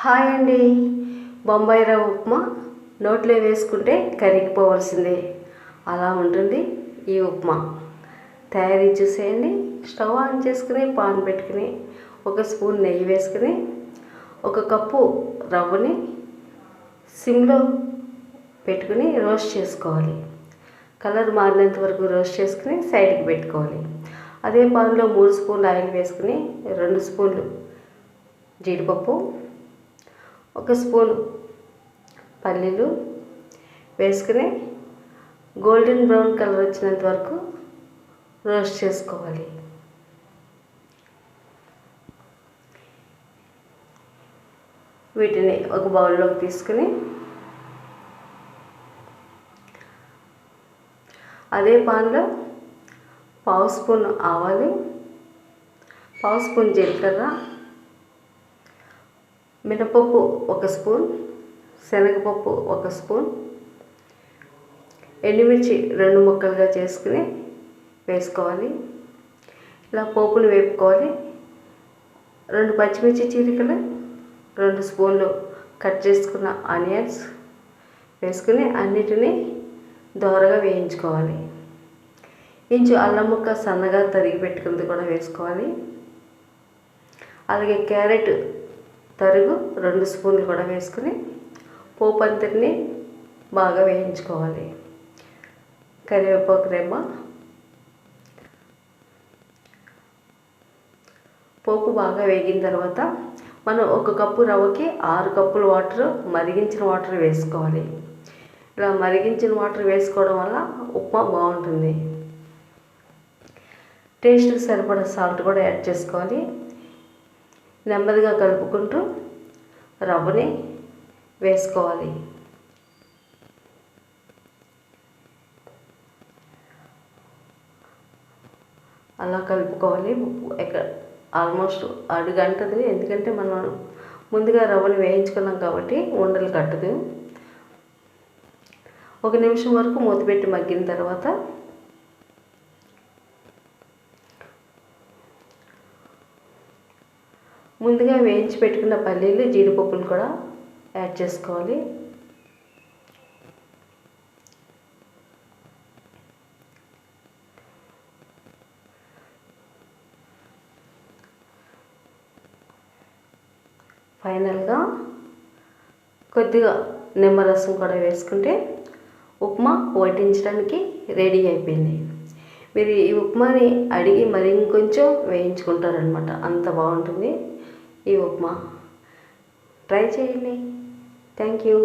Hi అండి. బొంబాయి రవ్వ ఉప్మా నోట్లో వేసుకుంటే కరిగిపోవాల్సిందే, అలా ఉంటుంది ఈ ఉప్మా. తయారీ చూసేయండి. స్టవ్ ఆన్ చేసుకుని పాన్ పెట్టుకుని 1 స్పూన్ నెయ్యి వేసుకుని 1 కప్పు రవ్వని సిమ్లో పెట్టుకుని రోస్ట్ చేసుకోవాలి. కలర్ మారినంత వరకు రోస్ట్ చేసుకుని సైడ్కి పెట్టుకోవాలి. అదే పాన్లో 3 స్పూన్లు ఆయిల్ వేసుకుని 2 స్పూన్లు జీడిపప్పు, 1 స్పూన్ పల్లీలు వేసుకుని గోల్డెన్ బ్రౌన్ కలర్ వచ్చినంత వరకు రోస్ట్ చేసుకోవాలి. వీటిని ఒక బౌల్లోకి తీసుకుని అదే పాన్లో 1/2 స్పూన్ ఆవాలు, 1/2 స్పూన్ జీలకర్ర, మినపప్పు 1 స్పూన్, శనగపప్పు 1 స్పూన్, ఎండుమిర్చి 2 ముక్కలుగా చేసుకుని వేసుకోవాలి. ఇలా పోపును వేపుకోవాలి. 2 పచ్చిమిర్చి చీలికలు, 2 స్పూన్లు కట్ చేసుకున్న ఆనియన్స్ వేసుకుని అన్నిటినీ దోరగా వేయించుకోవాలి. ఇంచు అల్లం ముక్క సన్నగా తరిగి పెట్టుకుంది కూడా వేసుకోవాలి. అలాగే క్యారెట్ తరుగు 2 స్పూన్లు కూడా వేసుకుని పోపు అంతటిని బాగా వేయించుకోవాలి. కరివేపాకు రెమ్మ, పోపు బాగా వేగిన తర్వాత మనం 1 కప్పు రవ్వకి 6 కప్పుల వాటర్, మరిగించిన వాటర్ వేసుకోవాలి. ఇలా మరిగించిన వాటర్ వేసుకోవడం వల్ల ఉప్మా బాగుంటుంది. టేస్ట్కి సరిపడా సాల్ట్ కూడా యాడ్ చేసుకోవాలి. నెమ్మదిగా కలుపుకుంటూ రవ్వని వేసుకోవాలి. అలా కలుపుకోవాలి. ఆల్మోస్ట్ అడుగంటది, ఎందుకంటే మనం ముందుగా రవ్వని వేయించుకున్నాం కాబట్టి ఉండలు కట్టదు. 1 నిమిషం వరకు మూత పెట్టి మగ్గిన తర్వాత ముందుగా వేయించి పెట్టుకున్న పల్లీలు, జీడిపప్పులు కూడా యాడ్ చేసుకోవాలి. ఫైనల్గా కొద్దిగా నిమ్మరసం కూడా వేసుకుంటే ఉప్మా వడ్డించడానికి రెడీ అయిపోయింది. మీరు ఈ ఉప్మాని అడిగి మరి ఇంకొంచెం వేయించుకుంటారనమాట, అంత బాగుంటుంది ఈ ఉప్మా. ట్రై చేయండి. Thank you.